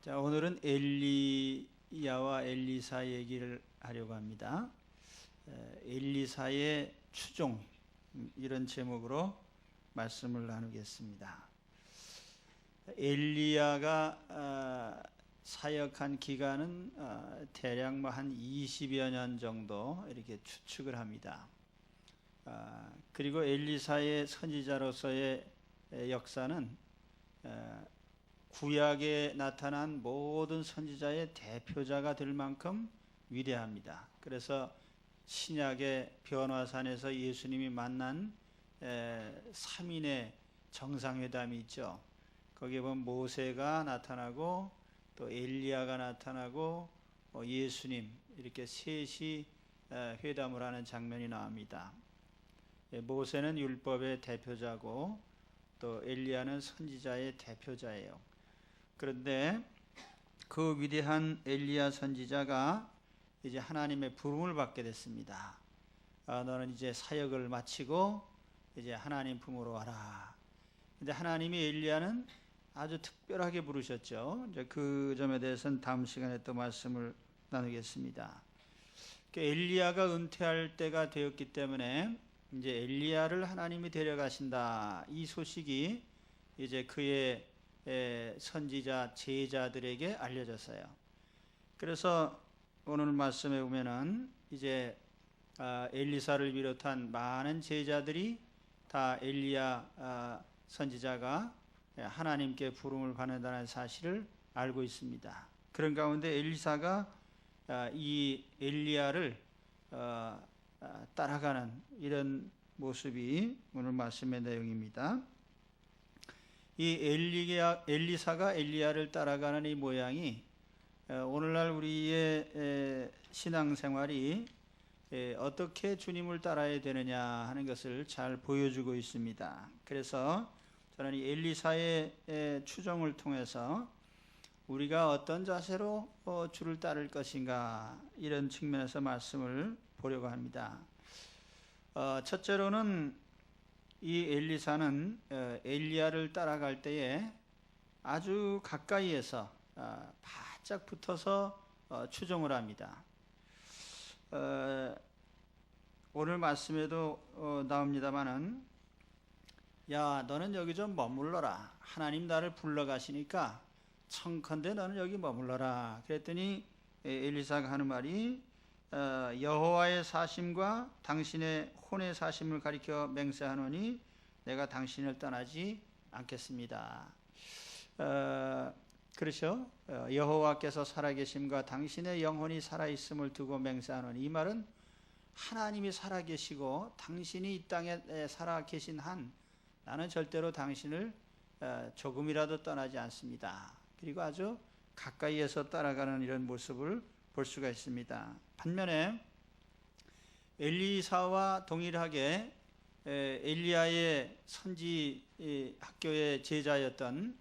자, 오늘은 엘리야와 엘리사 얘기를 하려고 합니다. 엘리사의 추종, 이런 제목으로 말씀을 나누겠습니다. 엘리야가 사역한 기간은 대략 한 20여 년 정도 이렇게 추측을 합니다. 그리고 엘리사의 선지자로서의 역사는 구약에 나타난 모든 선지자의 대표자가 될 만큼 위대합니다. 그래서 신약의 변화산에서 예수님이 만난 3인의 정상회담이 있죠. 거기에 보면 모세가 나타나고 또 엘리야가 나타나고 예수님, 이렇게 셋이 회담을 하는 장면이 나옵니다. 모세는 율법의 대표자고 또 엘리야는 선지자의 대표자예요. 그런데 그 위대한 엘리야 선지자가 이제 하나님의 부름을 받게 됐습니다. 너는 이제 사역을 마치고 이제 하나님 품으로 와라. 근데 하나님이 엘리야는 아주 특별하게 부르셨죠. 이제 그 점에 대해서는 다음 시간에 또 말씀을 나누겠습니다. 엘리야가 은퇴할 때가 되었기 때문에 이제 엘리야를 하나님이 데려가신다, 이 소식이 이제 그의 선지자 제자들에게 알려졌어요. 그래서 오늘 말씀에 보면은 이제 엘리사를 비롯한 많은 제자들이 다 엘리야 선지자가 하나님께 부름을 받는다는 사실을 알고 있습니다. 그런 가운데 엘리사가 이 엘리야를 따라가는 이런 모습이 오늘 말씀의 내용입니다. 이 엘리사가 엘리야를 따라가는 이 모양이 오늘날 우리의 신앙생활이 어떻게 주님을 따라야 되느냐 하는 것을 잘 보여주고 있습니다. 그래서 저는 이 엘리사의 추종을 통해서 우리가 어떤 자세로 주를 따를 것인가, 이런 측면에서 말씀을 보려고 합니다. 첫째로는 이 엘리사는 엘리야를 따라갈 때에 아주 가까이에서 바짝 붙어서 추종을 합니다. 오늘 말씀에도 나옵니다마는, 야, 너는 여기 좀 머물러라. 하나님 나를 불러가시니까 청컨대 너는 여기 머물러라. 그랬더니 엘리사가 하는 말이 여호와의 사심과 당신의 혼의 사심을 가리켜 맹세하노니 내가 당신을 떠나지 않겠습니다. 그렇죠? 여호와께서 살아계심과 당신의 영혼이 살아있음을 두고 맹세하노니, 이 말은 하나님이 살아계시고 당신이 이 땅에 살아계신 한 나는 절대로 당신을 조금이라도 떠나지 않습니다. 그리고 아주 가까이에서 따라가는 이런 모습을 볼 수가 있습니다. 반면에 엘리사와 동일하게 엘리야의 선지 학교의 제자였던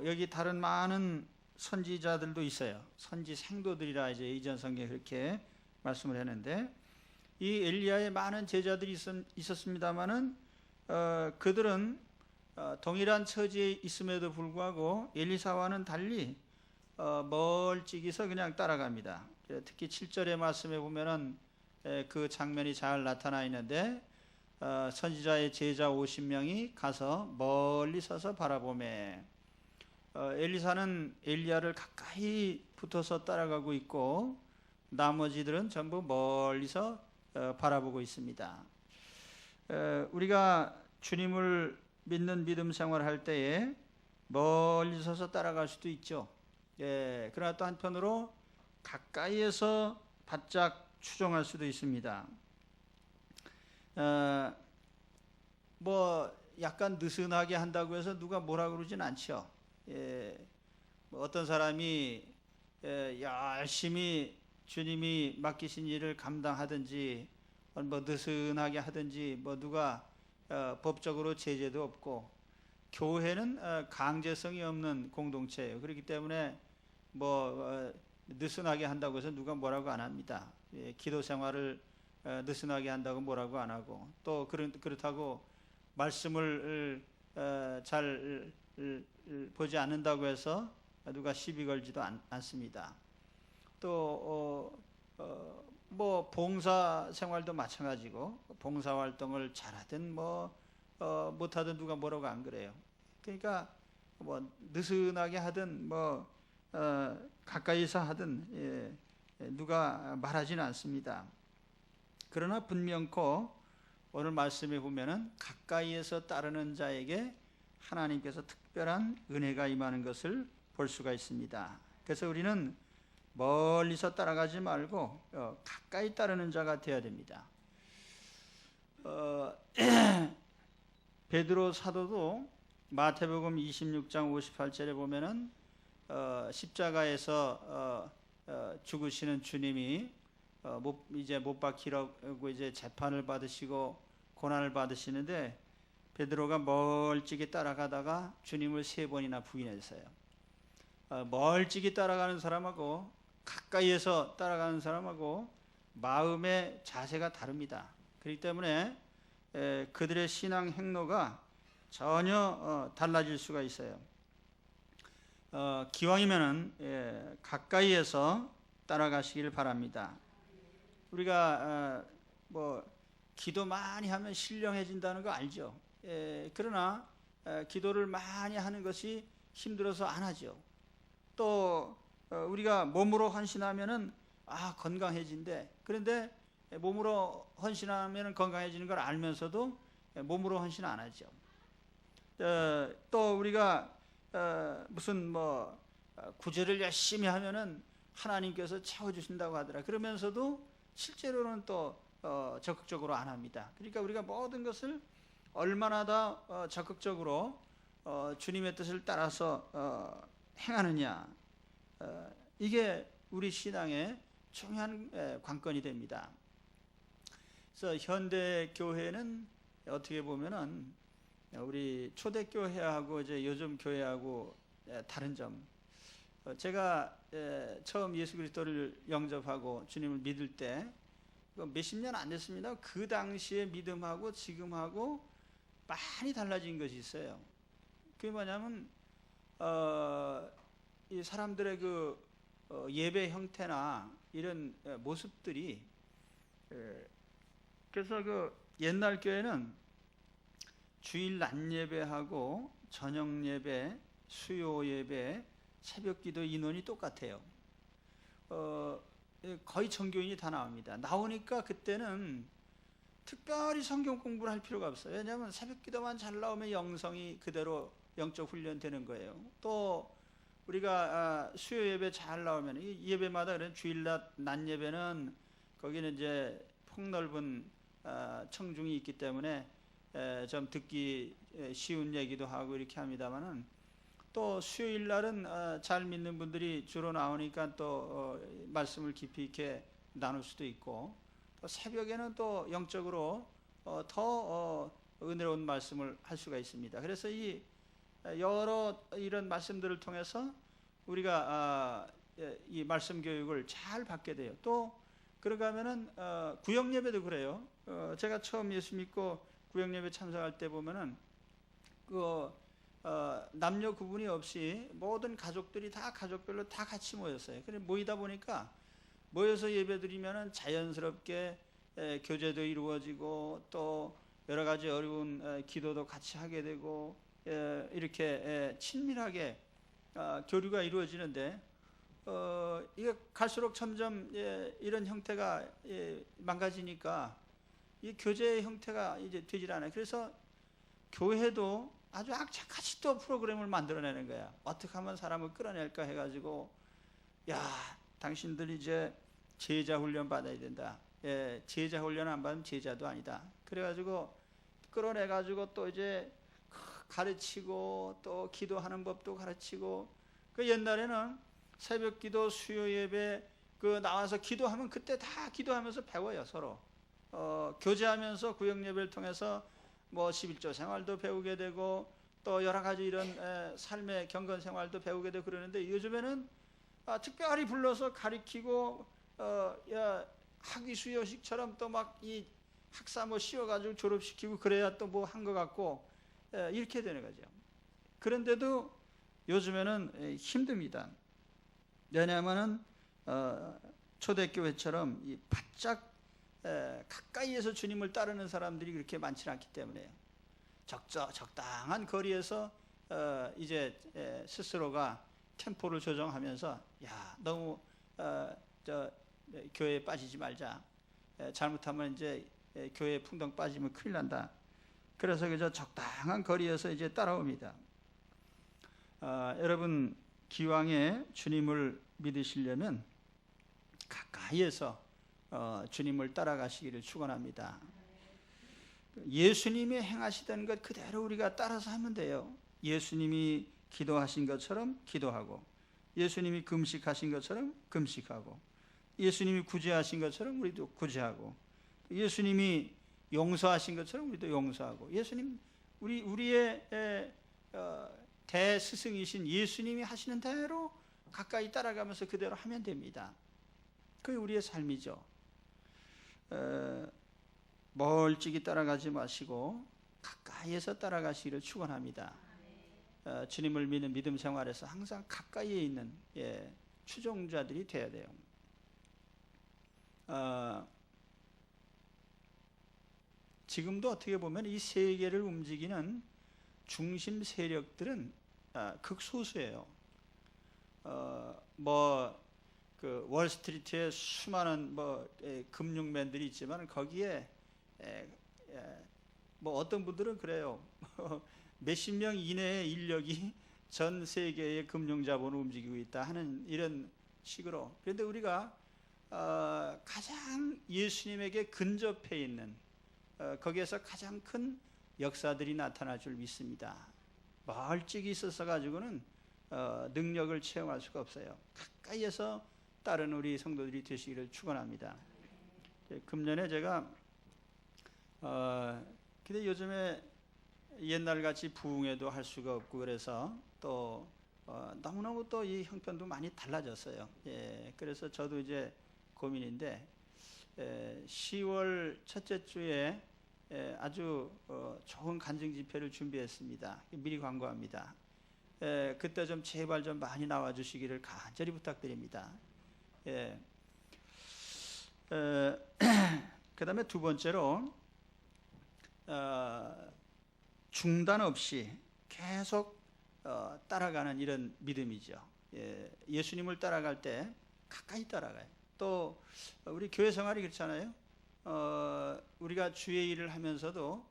여기 다른 많은 선지자들도 있어요. 선지 생도들이라 이제 이전 성경에 그렇게 말씀을 했는데, 이 엘리야의 많은 제자들이 있었습니다마는 그들은 동일한 처지에 있음에도 불구하고 엘리사와는 달리 멀찍이서 그냥 따라갑니다. 특히 7절의 말씀에 보면은 그 장면이 잘 나타나 있는데, 선지자의 제자 50명이 가서 멀리 서서 바라보매, 엘리사는 엘리야를 가까이 붙어서 따라가고 있고 나머지들은 전부 멀리서 바라보고 있습니다. 우리가 주님을 믿는 믿음 생활을 할 때에 멀리 서서 따라갈 수도 있죠. 그러나 또 한편으로 가까이에서 바짝 추종할 수도 있습니다. 뭐 약간 느슨하게 한다고 해서 누가 뭐라 그러진 않죠. 뭐 어떤 사람이 열심히 주님이 맡기신 일을 감당하든지 뭐 느슨하게 하든지 뭐 누가 법적으로 제재도 없고, 교회는 강제성이 없는 공동체예요. 그렇기 때문에 뭐 느슨하게 한다고 해서 누가 뭐라고 안 합니다. 기도 생활을 느슨하게 한다고 뭐라고 안 하고, 또 그렇다고 말씀을 잘 보지 않는다고 해서 누가 시비 걸지도 않습니다. 또 뭐 봉사 생활도 마찬가지고 봉사 활동을 잘하든 못하든 누가 뭐라고 안 그래요. 그러니까 뭐 느슨하게 하든 가까이서 하든 누가 말하지는 않습니다. 그러나 분명코 오늘 말씀에 보면은 가까이에서 따르는 자에게 하나님께서 특별한 은혜가 임하는 것을 볼 수가 있습니다. 그래서 우리는 멀리서 따라가지 말고 가까이 따르는 자가 되어야 됩니다. 베드로 사도도 마태복음 26장 58절에 보면은 십자가에서 죽으시는 주님이 이제 못 박히라고 이제 재판을 받으시고 고난을 받으시는데 베드로가 멀찍이 따라가다가 주님을 3번이나 부인했어요. 멀찍이 따라가는 사람하고 가까이에서 따라가는 사람하고 마음의 자세가 다릅니다. 그렇기 때문에 그들의 신앙 행로가 전혀 달라질 수가 있어요. 기왕이면은 가까이에서 따라가시길 바랍니다. 우리가 기도 많이 하면 신령해진다는 거 알죠? 그러나 기도를 많이 하는 것이 힘들어서 안 하죠. 또 우리가 몸으로 헌신하면은 건강해진대. 그런데 몸으로 헌신하면 건강해지는 걸 알면서도 몸으로 헌신 안 하죠. 또 우리가 무슨 구제를 열심히 하면은 하나님께서 채워주신다고 하더라. 그러면서도 실제로는 또 적극적으로 안 합니다. 그러니까 우리가 모든 것을 얼마나 더 적극적으로 주님의 뜻을 따라서 행하느냐, 이게 우리 신앙의 중요한 관건이 됩니다. 그래서 현대 교회는 어떻게 보면은 우리 초대교회하고 이제 요즘 교회하고 다른 점, 제가 처음 예수 그리스도를 영접하고 주님을 믿을 때 몇십 년 안 됐습니다. 그 당시의 믿음하고 지금하고 많이 달라진 것이 있어요. 그게 뭐냐면 이 사람들의 그 예배 형태나 이런 모습들이, 그래서 그 옛날 교회는 주일 낮 예배하고 저녁 예배, 수요 예배, 새벽 기도 인원이 똑같아요. 거의 전교인이 다 나옵니다. 나오니까 그때는 특별히 성경 공부를 할 필요가 없어요. 왜냐하면 새벽 기도만 잘 나오면 영성이 그대로 영적 훈련되는 거예요. 또 우리가 수요 예배 잘 나오면 이 예배마다 그런 주일 낮 예배는 거기는 이제 폭넓은 청중이 있기 때문에 좀 듣기 쉬운 얘기도 하고 이렇게 합니다만은, 또 수요일 날은 잘 믿는 분들이 주로 나오니까 또 말씀을 깊이 있게 나눌 수도 있고, 또 새벽에는 또 영적으로 더 은혜로운 말씀을 할 수가 있습니다. 그래서 이 여러 이런 말씀들을 통해서 우리가 이 말씀 교육을 잘 받게 돼요. 또 그러가 하면은 구역 예배도 그래요. 제가 처음 예수 믿고 구역 예배 참석할 때 보면은 남녀 구분이 없이 모든 가족들이 다 가족별로 다 같이 모였어요. 그래 모이다 보니까 모여서 예배드리면은 자연스럽게 교제도 이루어지고 또 여러 가지 어려운 기도도 같이 하게 되고 이렇게 친밀하게 교류가 이루어지는데, 이게 갈수록 점점 이런 형태가 망가지니까 이 교제의 형태가 이제 되질 않아요. 그래서 교회도 아주 악착같이 또 프로그램을 만들어내는 거야. 어떻게 하면 사람을 끌어낼까 해가지고, 야, 당신들 이제 제자 훈련 받아야 된다. 제자 훈련 안 받으면 제자도 아니다. 그래가지고 끌어내가지고 또 이제 가르치고 또 기도하는 법도 가르치고, 그 옛날에는 새벽 기도, 수요 예배 나와서 기도하면 그때 다 기도하면서 배워요. 서로 교제하면서 구역 예배를 통해서 11조 생활도 배우게 되고 또 여러 가지 이런 삶의 경건 생활도 배우게 되고 그러는데, 요즘에는 특별히 불러서 가르치고 학위 수여식처럼 또 막 이 학사 씌워가지고 졸업시키고 그래야 또 한 것 같고 이렇게 되는 거죠. 그런데도 요즘에는 힘듭니다. 왜냐하면은 초대교회처럼 이 바짝 가까이에서 주님을 따르는 사람들이 그렇게 많지 않기 때문에요. 적당한 거리에서 이제 스스로가 템포를 조정하면서 야 너무 교회에 빠지지 말자. 잘못하면 이제 교회에 풍덩 빠지면 큰일 난다. 그래서 그저 적당한 거리에서 이제 따라옵니다. 여러분 기왕에 주님을 믿으시려면 가까이에서 주님을 따라가시기를 축원합니다. 예수님이 행하시던 것 그대로 우리가 따라서 하면 돼요. 예수님이 기도하신 것처럼 기도하고, 예수님이 금식하신 것처럼 금식하고, 예수님이 구제하신 것처럼 우리도 구제하고, 예수님이 용서하신 것처럼 우리도 용서하고, 예수님 우리의 대스승이신 예수님이 하시는 대로 가까이 따라가면서 그대로 하면 됩니다. 그게 우리의 삶이죠. 멀찍이 따라가지 마시고 가까이에서 따라가시기를 축원합니다. 주님을 믿는 믿음 생활에서 항상 가까이에 있는 추종자들이 되어야 돼요. 지금도 어떻게 보면 이 세계를 움직이는 중심 세력들은 극소수예요. 그 월스트리트에 수많은 금융맨들이 있지만 거기에 어떤 분들은 그래요. 몇십 명 이내의 인력이 전 세계의 금융자본을 움직이고 있다 하는 이런 식으로. 그런데 우리가 가장 예수님에게 근접해 있는 거기에서 가장 큰 역사들이 나타날 줄 믿습니다. 멀찍이 있어서 가지고는 능력을 체험할 수가 없어요. 가까이에서 따른 우리 성도들이 되시기를 축원합니다. 금년에 제가 근데 요즘에 옛날같이 부흥회도 할 수가 없고 그래서 또 너무너무 또 이 형편도 많이 달라졌어요. 그래서 저도 이제 고민인데 10월 첫째 주에 아주 좋은 간증 집회를 준비했습니다. 미리 광고합니다. 그때 좀 제발 좀 많이 나와 주시기를 간절히 부탁드립니다. 그 다음에 두 번째로 중단 없이 계속 따라가는 이런 믿음이죠. 예수님을 따라갈 때 가까이 따라가요. 또 우리 교회 생활이 그렇잖아요. 우리가 주의 일을 하면서도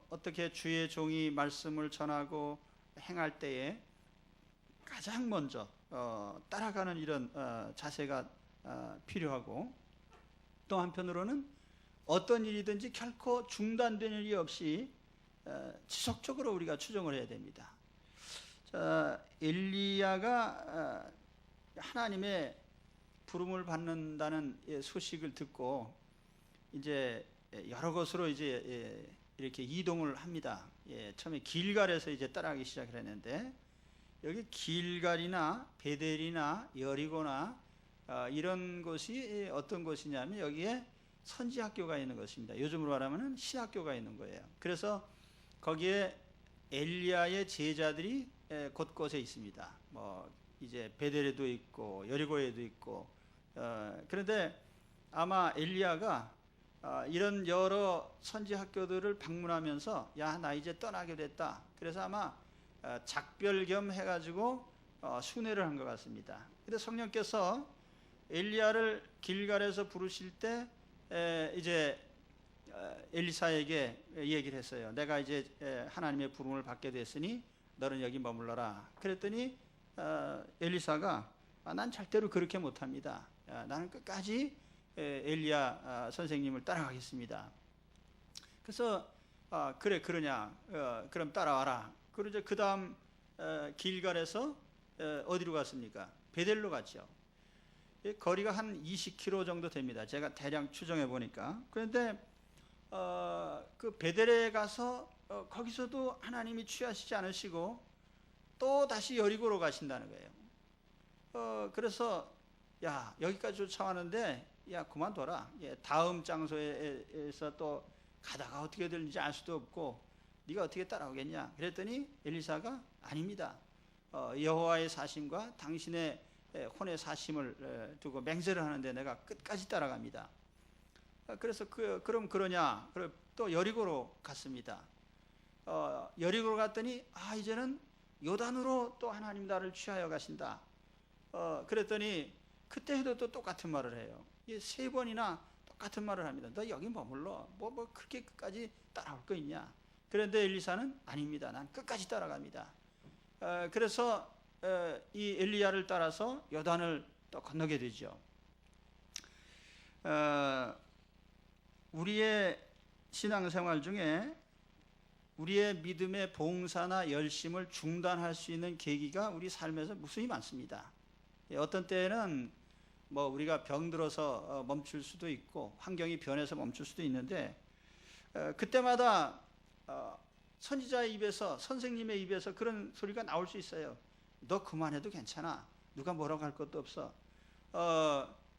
어떻게 주의 종이 말씀을 전하고 행할 때에 가장 먼저 따라가는 이런 자세가 필요하고, 또 한편으로는 어떤 일이든지 결코 중단된 일이 없이 지속적으로 우리가 추종을 해야 됩니다. 자, 엘리야가 하나님의 부름을 받는다는 소식을 듣고 이제 여러 곳으로 이제 이렇게 이동을 합니다. 처음에 길갈에서 이제 따라가기 시작을 했는데, 여기 길갈이나 베델이나 여리고나 이런 곳이 어떤 곳이냐면 여기에 선지학교가 있는 것입니다. 요즘으로 말하면 신학교가 있는 거예요. 그래서 거기에 엘리야의 제자들이 곳곳에 있습니다. 이제 베델에도 있고 여리고에도 있고. 그런데 아마 엘리야가 이런 여러 선지학교들을 방문하면서 야, 나 이제 떠나게 됐다. 그래서 아마 작별 겸 해가지고 순회를 한 것 같습니다. 근데 성령께서 엘리야를 길갈에서 부르실 때 이제 엘리사에게 얘기를 했어요. 내가 이제 하나님의 부름을 받게 됐으니 너는 여기 머물러라. 그랬더니 엘리사가 난 절대로 그렇게 못합니다. 나는 끝까지 엘리야 선생님을 따라가겠습니다. 그래서 그래 그러냐, 그럼 따라와라. 그리고 이제 그 다음 길갈에서 어디로 갔습니까? 베델로 갔죠. 거리가 한 20km 정도 됩니다. 제가 대략 추정해 보니까. 그런데 그 베델에 가서 거기서도 하나님이 취하시지 않으시고 또 다시 여리고로 가신다는 거예요. 그래서 야, 여기까지 쫓아왔는데 야, 그만둬라. 다음 장소에서 또 가다가 어떻게 될지 알 수도 없고 네가 어떻게 따라오겠냐. 그랬더니 엘리사가 아닙니다. 여호와의 사심과 당신의 혼의 사심을 두고 맹세를 하는데 내가 끝까지 따라갑니다. 그래서 그럼 그러냐? 또 여리고로 갔습니다. 여리고로 갔더니 이제는 요단으로 또 하나님 나를 취하여 가신다. 그랬더니 그때도 또 똑같은 말을 해요. 3번이나 똑같은 말을 합니다. 너 여기 머물러. 뭐 그렇게 끝까지 따라올 거 있냐? 그런데 엘리사는 아닙니다. 난 끝까지 따라갑니다. 그래서 이 엘리야를 따라서 요단을 또 건너게 되죠. 우리의 신앙생활 중에 우리의 믿음의 봉사나 열심을 중단할 수 있는 계기가 우리 삶에서 무수히 많습니다. 어떤 때에는 뭐 우리가 병들어서 멈출 수도 있고 환경이 변해서 멈출 수도 있는데 그때마다 선지자의 입에서, 선생님의 입에서 그런 소리가 나올 수 있어요. 너 그만해도 괜찮아. 누가 뭐라고 할 것도 없어.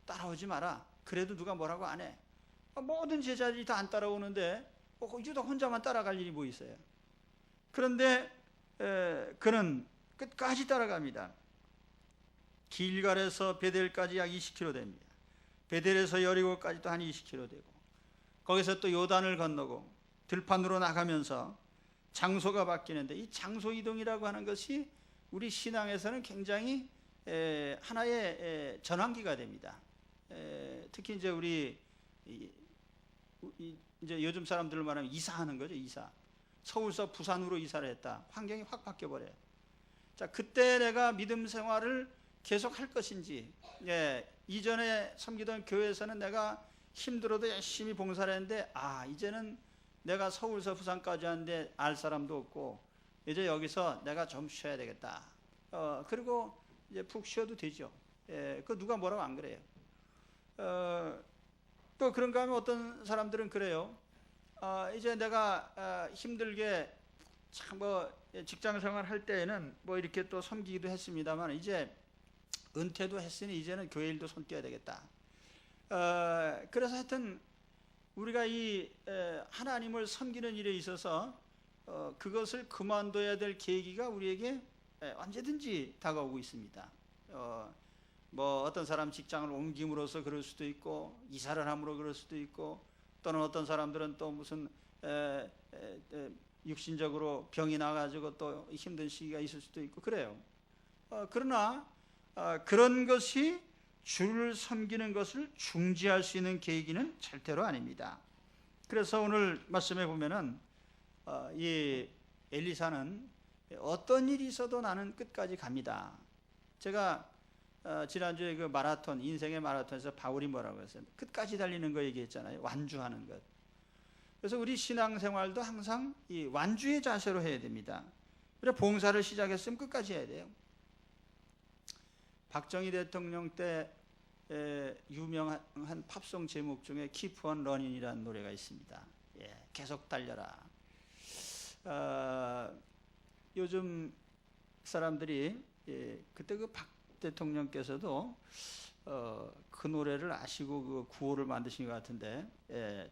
따라오지 마라. 그래도 누가 뭐라고 안 해. 모든 제자들이 다 안 따라오는데 유다 혼자만 따라갈 일이 뭐 있어요. 그런데 그는 끝까지 따라갑니다. 길갈에서 베델까지 약 20km 됩니다. 베델에서 여리고까지 또 한 20km 되고, 거기서 또 요단을 건너고 들판으로 나가면서 장소가 바뀌는데, 이 장소 이동이라고 하는 것이 우리 신앙에서는 굉장히 하나의 전환기가 됩니다. 특히 이제 우리 이제 요즘 사람들을 말하면 이사하는 거죠. 이사. 서울서 부산으로 이사를 했다. 환경이 확 바뀌어 버려요. 자, 그때 내가 믿음 생활을 계속 할 것인지, 이전에 섬기던 교회에서는 내가 힘들어도 열심히 봉사를 했는데, 이제는 내가 서울서 부산까지 하는데 알 사람도 없고, 이제 여기서 내가 좀 쉬어야 되겠다. 그리고 이제 푹 쉬어도 되죠. 그 누가 뭐라고 안 그래요. 또 그런가 하면 어떤 사람들은 그래요. 이제 내가 힘들게 참 직장 생활 할 때에는 이렇게 또 섬기기도 했습니다만, 이제 은퇴도 했으니 이제는 교회 일도 손 떼야 되겠다. 그래서 하여튼 우리가 이 하나님을 섬기는 일에 있어서 그것을 그만둬야 될 계기가 우리에게 언제든지 다가오고 있습니다. 어떤 사람 직장을 옮김으로써 그럴 수도 있고, 이사를 함으로 그럴 수도 있고, 또는 어떤 사람들은 또 무슨 육신적으로 병이 나가지고 또 힘든 시기가 있을 수도 있고 그래요. 그러나 그런 것이 주를 섬기는 것을 중지할 수 있는 계기는 절대로 아닙니다. 그래서 오늘 말씀에 보면은 이 엘리사는 어떤 일이 있어도 나는 끝까지 갑니다. 제가 지난주에 그 마라톤, 인생의 마라톤에서 바울이 뭐라고 했어요? 끝까지 달리는 거 얘기했잖아요. 완주하는 것. 그래서 우리 신앙생활도 항상 이 완주의 자세로 해야 됩니다. 그래, 봉사를 시작했으면 끝까지 해야 돼요. 박정희 대통령 때 유명한 팝송 제목 중에 Keep on Running이라는 노래가 있습니다. 계속 달려라. 요즘 사람들이 그때 그 박 대통령께서도 그 노래를 아시고 그 구호를 만드신 것 같은데,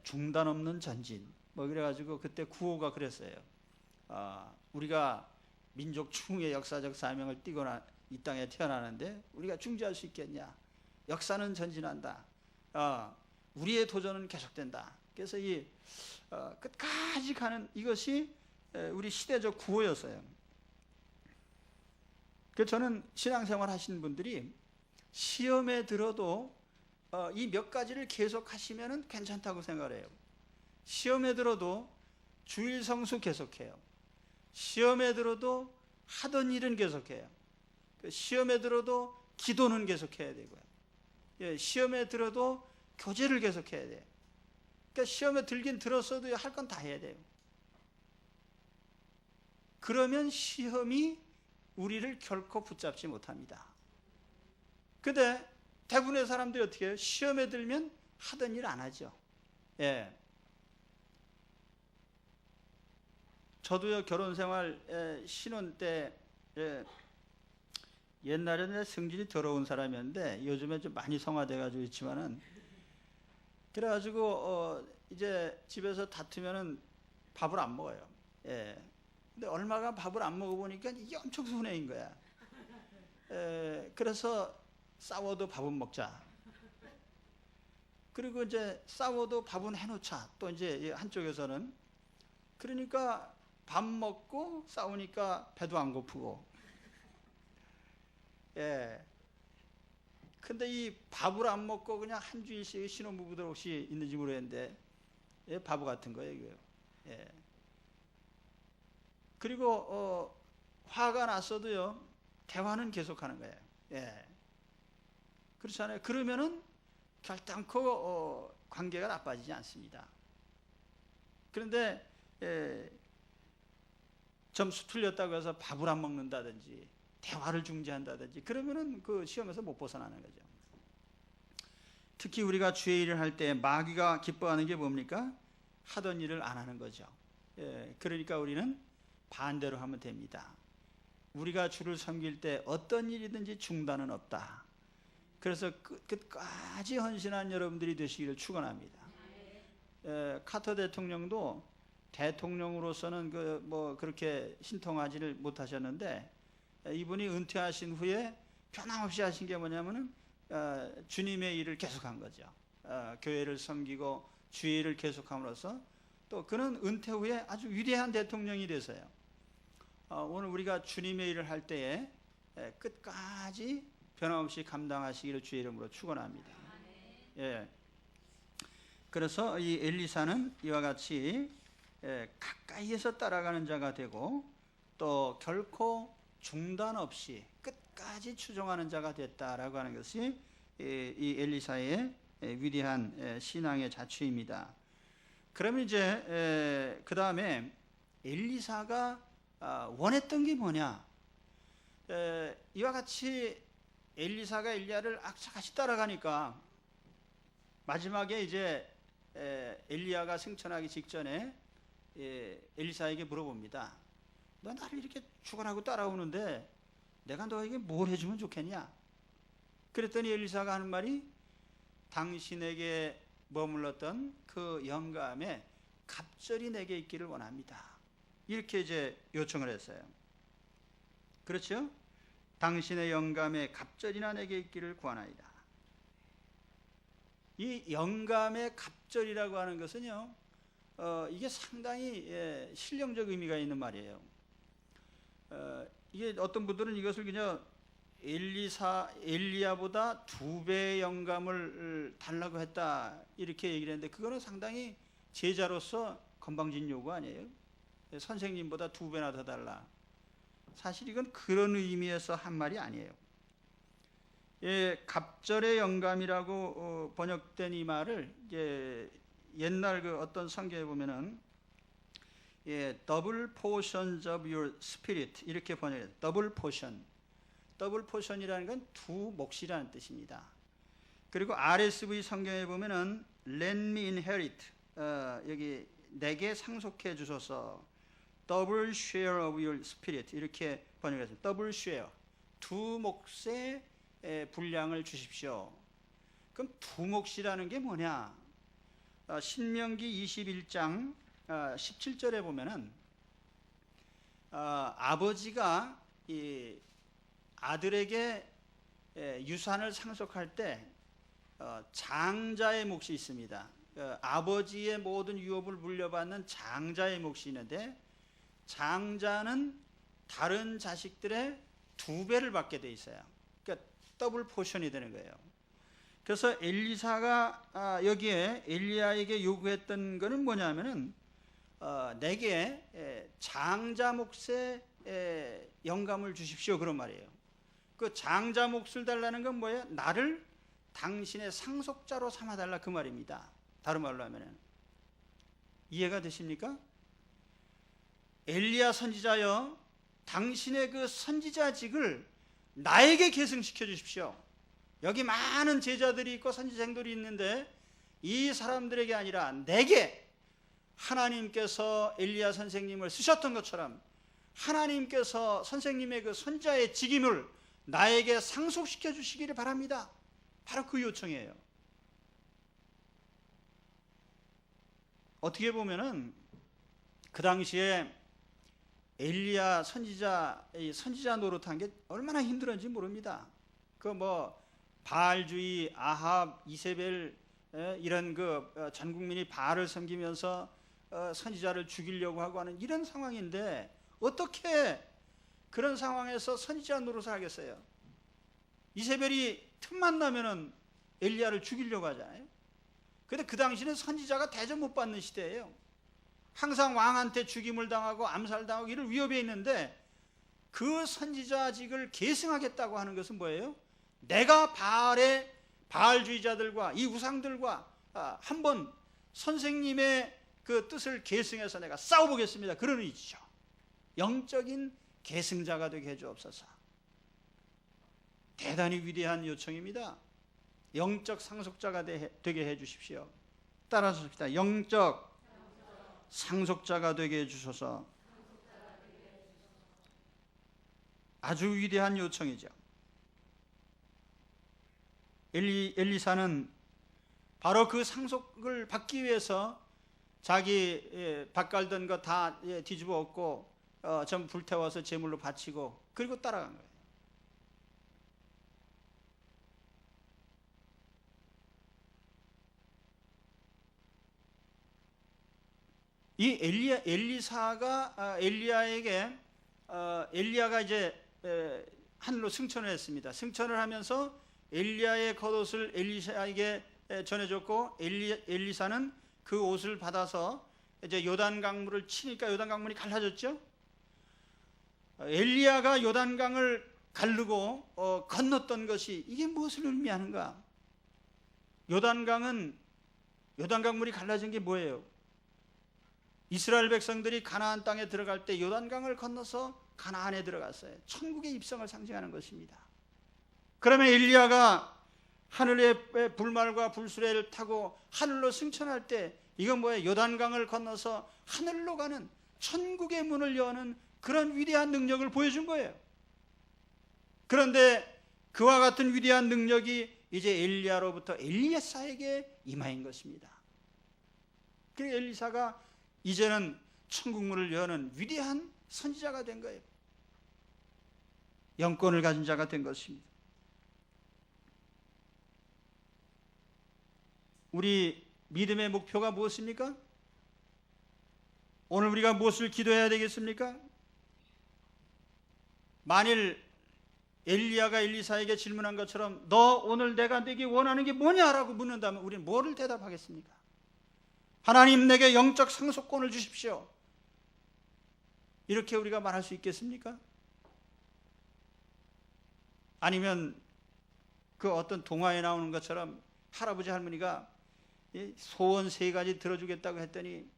중단 없는 전진 그래가지고 그때 구호가 그랬어요. 우리가 민족 충의 역사적 사명을 띠거나 이 땅에 태어나는데 우리가 중지할 수 있겠냐? 역사는 전진한다. 우리의 도전은 계속된다. 그래서 이 끝까지 가는 이것이 우리 시대적 구호였어요. 그래서 저는 신앙생활 하시는 분들이 시험에 들어도 이 몇 가지를 계속 하시면 괜찮다고 생각을 해요. 시험에 들어도 주일 성수 계속해요. 시험에 들어도 하던 일은 계속해요. 시험에 들어도 기도는 계속해야 되고요. 시험에 들어도 교제를 계속해야 돼요. 그러니까 시험에 들긴 들었어도 할 건 다 해야 돼요. 그러면 시험이 우리를 결코 붙잡지 못합니다. 근데 대부분의 사람들이 어떻게 해요? 시험에 들면 하던 일 안 하죠. 저도요, 결혼생활 신혼 때 옛날에는 성질이 더러운 사람이었는데 요즘에 좀 많이 성화돼가지고 있지만은, 그래가지고 이제 집에서 다투면은 밥을 안 먹어요. 근데 얼마가 밥을 안 먹어보니까 이게 엄청 순해인 거야. 그래서 싸워도 밥은 먹자. 그리고 이제 싸워도 밥은 해놓자. 또 이제 한쪽에서는 그러니까 밥 먹고 싸우니까 배도 안 고프고. 예. 근데 이 밥을 안 먹고 그냥 한 주일씩 신혼부부들 혹시 있는지 모르겠는데, 예, 바보 같은 거예요, 이거. 예. 그리고 화가 났어도요, 대화는 계속하는 거예요. 예. 그렇잖아요. 그러면은 결단코 관계가 나빠지지 않습니다. 그런데 점수 틀렸다고 해서 밥을 안 먹는다든지 대화를 중지한다든지 그러면은 그 시험에서 못 벗어나는 거죠. 특히 우리가 주의 일을 할 때 마귀가 기뻐하는 게 뭡니까? 하던 일을 안 하는 거죠. 그러니까 우리는 반대로 하면 됩니다. 우리가 주를 섬길 때 어떤 일이든지 중단은 없다. 그래서 끝까지 헌신한 여러분들이 되시기를 축원합니다. 카터 대통령도 대통령으로서는 그렇게 신통하지를 못하셨는데, 이분이 은퇴하신 후에 변함없이 하신 게 뭐냐면은 주님의 일을 계속한 거죠. 교회를 섬기고 주의 일을 계속함으로써 또 그는 은퇴 후에 아주 위대한 대통령이 되서요. 오늘 우리가 주님의 일을 할 때에 끝까지 변함없이 감당하시기를 주의 이름으로 축원합니다. 예. 그래서 이 엘리사는 이와 같이 가까이에서 따라가는 자가 되고 또 결코 중단 없이 끝까지 추종하는 자가 됐다라고 하는 것이 이 엘리사의 위대한 신앙의 자취입니다. 그러면 이제 그 다음에 엘리사가 원했던 게 뭐냐? 이와 같이 엘리사가 엘리야를 악착같이 따라가니까 마지막에 이제 엘리야가 승천하기 직전에 엘리사에게 물어봅니다. 너 나를 이렇게 죽어라고 따라오는데 내가 너에게 뭘 해주면 좋겠냐? 그랬더니 엘리사가 하는 말이 당신에게 머물렀던 그 영감에 갑절이 내게 있기를 원합니다. 이렇게 이제 요청을 했어요. 그렇죠? 당신의 영감에 갑절이나 내게 있기를 구하나이다. 이 영감의 갑절이라고 하는 것은요, 이게 상당히 신령적 의미가 있는 말이에요. 이게 어떤 분들은 이것을 그냥 엘리야보다 2배의 영감을 달라고 했다 이렇게 얘기를 했는데, 그거는 상당히 제자로서 건방진 요구 아니에요? 선생님보다 2배나 더 달라. 사실 이건 그런 의미에서 한 말이 아니에요. 갑절의 영감이라고 번역된 이 말을 옛날 그 어떤 성경에 보면은 double portions of your spirit 이렇게 번역해요. double portion. 더블 포션이라는 건 두 몫이라는 뜻입니다. 그리고 RSV 성경에 보면은 let me inherit 여기 내게 상속해 주소서 double share of your spirit 이렇게 번역했습니다. double share 두 몫의 분량을 주십시오. 그럼 두 몫이라는 게 뭐냐? 신명기 21장 17절에 보면은 아버지가 이 아들에게 유산을 상속할 때 장자의 몫이 있습니다. 아버지의 모든 유업을 물려받는 장자의 몫이 있는데, 장자는 다른 자식들의 2배를 받게 돼 있어요. 그러니까 더블 포션이 되는 거예요. 그래서 엘리사가 여기에 엘리야에게 요구했던 것은 뭐냐면은 내게 장자 몫의 영감을 주십시오, 그런 말이에요. 그 장자 몫을 달라는 건 뭐예요? 나를 당신의 상속자로 삼아달라 그 말입니다. 다른 말로 하면은 이해가 되십니까? 엘리야 선지자여, 당신의 그 선지자직을 나에게 계승시켜 주십시오. 여기 많은 제자들이 있고 선지생들이 있는데 이 사람들에게 아니라 내게 하나님께서 엘리야 선생님을 쓰셨던 것처럼 하나님께서 선생님의 그 선지자의 직임을 나에게 상속시켜 주시기를 바랍니다. 바로 그 요청이에요. 어떻게 보면은 그 당시에 엘리야 선지자 노릇한 게 얼마나 힘들었는지 모릅니다. 그 뭐 바알주의, 아합, 이세벨 이런 전 국민이 바알을 섬기면서 선지자를 죽이려고 하고 하는 이런 상황인데 어떻게 그런 상황에서 선지자 노릇을 하겠어요? 이세벨이 틈만 나면은 엘리야를 죽이려고 하잖아요. 근데 그 당시는 선지자가 대접 못 받는 시대예요. 항상 왕한테 죽임을 당하고 암살당하고 이럴 위협에 있는데 그 선지자직을 계승하겠다고 하는 것은 뭐예요? 내가 바알주의자들과 이 우상들과 한번 선생님의 그 뜻을 계승해서 내가 싸워보겠습니다. 그런 의지죠. 영적인 계승자가 되게 해주옵소서. 대단히 위대한 요청입니다. 영적 상속자가 되게 해주십시오. 따라서 씁시다. 영적 상속자가 되게 해주셔서. 아주 위대한 요청이죠. 엘리사는 바로 그 상속을 받기 위해서 자기 밭 갈던 거 다 뒤집어 엎고 전부 불태워서 제물로 바치고 그리고 따라간 거예요. 이 엘리사가 엘리야에게 엘리야가 이제 하늘로 승천을 했습니다. 승천을 하면서 엘리야의 겉옷을 엘리사에게 전해줬고 엘리사는 그 옷을 받아서 이제 요단강물을 치니까 요단강물이 갈라졌죠. 엘리야가 요단강을 가르고 건넜던 것이 이게 무엇을 의미하는가? 요단강물이 갈라진 게 뭐예요? 이스라엘 백성들이 가나안 땅에 들어갈 때 요단강을 건너서 가나안에 들어갔어요. 천국의 입성을 상징하는 것입니다. 그러면 엘리야가 하늘의 불말과 불수레를 타고 하늘로 승천할 때 이건 뭐예요? 요단강을 건너서 하늘로 가는 천국의 문을 여는 그런 위대한 능력을 보여준 거예요. 그런데 그와 같은 위대한 능력이 이제 엘리야로부터 엘리야사에게 임하인 것입니다. 그래서 엘리사가 이제는 천국문을 여는 위대한 선지자가 된 거예요. 영권을 가진 자가 된 것입니다. 우리 믿음의 목표가 무엇입니까? 오늘 우리가 무엇을 기도해야 되겠습니까? 만일 엘리야가 엘리사에게 질문한 것처럼 너 오늘 내가 내게 원하는 게 뭐냐라고 묻는다면 우리는 뭐를 대답하겠습니까? 하나님 내게 영적 상속권을 주십시오. 이렇게 우리가 말할 수 있겠습니까? 아니면 그 어떤 동화에 나오는 것처럼 할아버지 할머니가 소원 3가지 들어주겠다고 했더니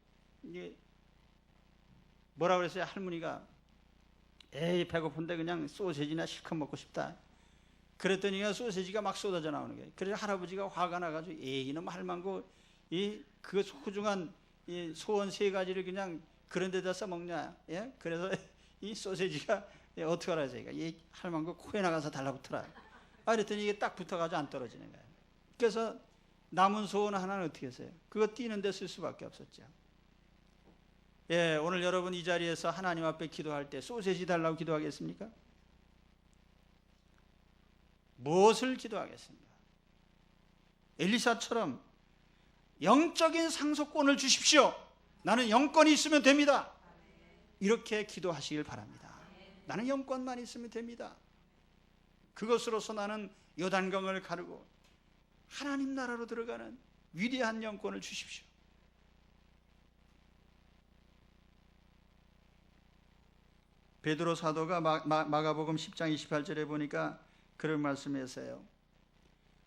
뭐라 그랬어요? 할머니가 에이 배고픈데 그냥 소세지나 실컷 먹고 싶다. 그랬더니 소세지가 막 쏟아져 나오는 거예요. 그래서 할아버지가 화가 나가지고 에이 이놈 할망구 그 소중한 소원 3가지를 그냥 그런 데다 써먹냐. 예? 그래서 이 소세지가 어떻게 하라 해서 이 할망구 코에 나가서 달라붙어라. 그랬더니 이게 딱 붙어가지고 안 떨어지는 거예요. 그래서 남은 소원 하나는 어떻게 했어요? 그거 띄는 데 쓸 수밖에 없었죠. 예, 오늘 여러분 이 자리에서 하나님 앞에 기도할 때 소세지 달라고 기도하겠습니까? 무엇을 기도하겠습니까? 엘리사처럼 영적인 상속권을 주십시오. 나는 영권이 있으면 됩니다. 이렇게 기도하시길 바랍니다. 나는 영권만 있으면 됩니다. 그것으로서 나는 요단강을 가르고 하나님 나라로 들어가는 위대한 영권을 주십시오. 베드로 사도가 마가복음 10장 28절에 보니까 그런 말씀했어요.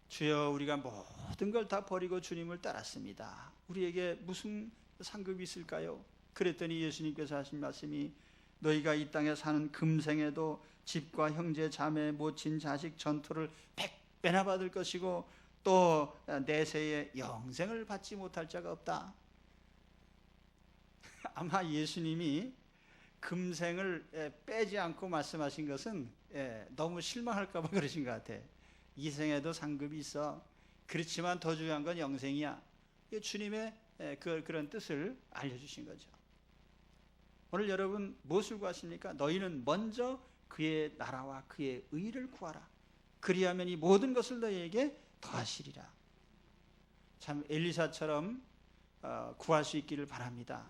주여 우리가 모든 걸 다 버리고 주님을 따랐습니다. 우리에게 무슨 상급이 있을까요? 그랬더니 예수님께서 하신 말씀이 너희가 이 땅에 사는 금생에도 집과 형제 자매 모친 자식 전토를 100배나 받을 것이고 또 내세에 영생을 받지 못할 자가 없다. 아마 예수님이 금생을 빼지 않고 말씀하신 것은 너무 실망할까 봐 그러신 것 같아요. 이 생에도 상급이 있어. 그렇지만 더 중요한 건 영생이야. 주님의 그런 뜻을 알려주신 거죠. 오늘 여러분 무엇을 구하십니까? 너희는 먼저 그의 나라와 그의 의를 구하라. 그리하면 이 모든 것을 너희에게 더하시리라. 참 엘리사처럼 구할 수 있기를 바랍니다.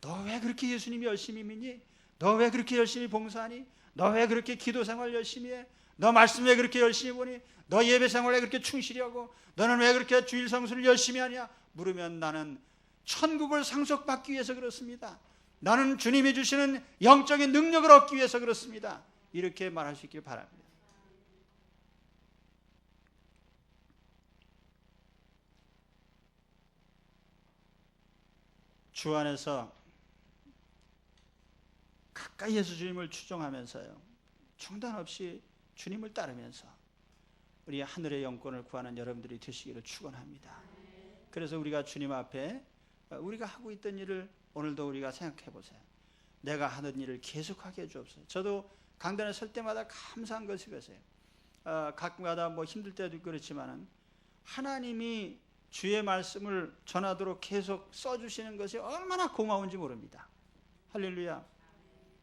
너 왜 그렇게 예수님 열심히 믿니? 너 왜 그렇게 열심히 봉사하니? 너 왜 그렇게 기도 생활 열심히 해? 너 말씀 왜 그렇게 열심히 보니? 너 예배 생활 왜 그렇게 충실히 하고? 너는 왜 그렇게 주일 성수를 열심히 하냐? 물으면 나는 천국을 상속받기 위해서 그렇습니다. 나는 주님이 주시는 영적인 능력을 얻기 위해서 그렇습니다. 이렇게 말할 수 있길 바랍니다. 주 안에서 가까이 예수 주님을 추종하면서요, 중단 없이 주님을 따르면서 우리 하늘의 영권을 구하는 여러분들이 되시기를 축원합니다. 그래서 우리가 주님 앞에 우리가 하고 있던 일을 오늘도 우리가 생각해 보세요. 내가 하는 일을 계속하게 해주옵소서. 저도 강단에 설 때마다 감사한 것이 그것이에요. 가끔가다 뭐 힘들 때도 그렇지만은 하나님이 주의 말씀을 전하도록 계속 써주시는 것이 얼마나 고마운지 모릅니다. 할렐루야.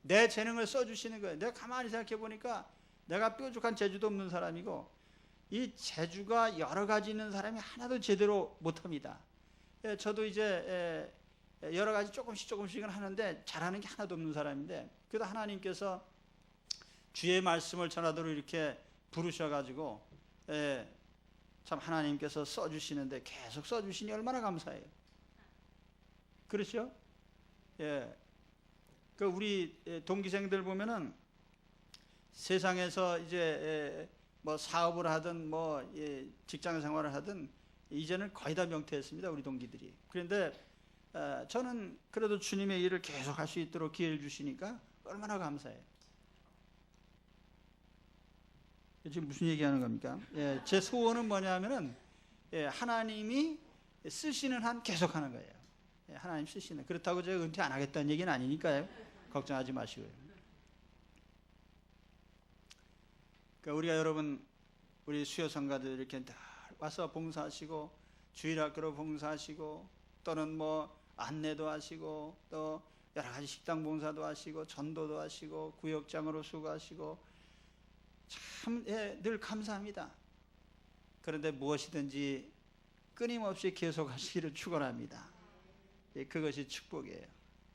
내 재능을 써주시는 거예요. 내가 가만히 생각해 보니까 내가 뾰족한 재주도 없는 사람이고 이 재주가 여러 가지 있는 사람이 하나도 제대로 못합니다. 저도 이제 여러 가지 조금씩은 하는데 잘하는 게 하나도 없는 사람인데, 그래도 하나님께서 주의 말씀을 전하도록 이렇게 부르셔가지고 참 하나님께서 써주시는데 계속 써주시니 얼마나 감사해요. 그렇죠? 그 우리 동기생들 보면은 세상에서 이제 뭐 사업을 하든 뭐 직장 생활을 하든 이제는 거의 다 명퇴했습니다, 우리 동기들이. 그런데 저는 그래도 주님의 일을 계속 할 수 있도록 기회를 주시니까 얼마나 감사해요. 지금 무슨 얘기하는 겁니까? 제 소원은 뭐냐면은 하나님이 쓰시는 한 계속하는 거예요. 하나님 쓰시는. 그렇다고 제가 은퇴 안 하겠다는 얘기는 아니니까요. 걱정하지 마시고요. 그러니까 우리가 여러분, 우리 수요 성가들 이렇게 와서 봉사하시고 주일학교로 봉사하시고 또는 뭐 안내도 하시고 또 여러 가지 식당 봉사도 하시고 전도도 하시고 구역장으로 수고하시고 참 늘 감사합니다. 그런데 무엇이든지 끊임없이 계속하시기를 축원합니다. 그것이 축복이에요.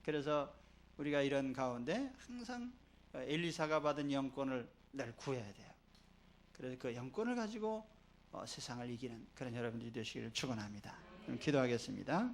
그래서 우리가 이런 가운데 항상 엘리사가 받은 영권을 늘 구해야 돼요. 그래서 그 영권을 가지고 세상을 이기는 그런 여러분들이 되시기를 축원합니다. 그럼 기도하겠습니다.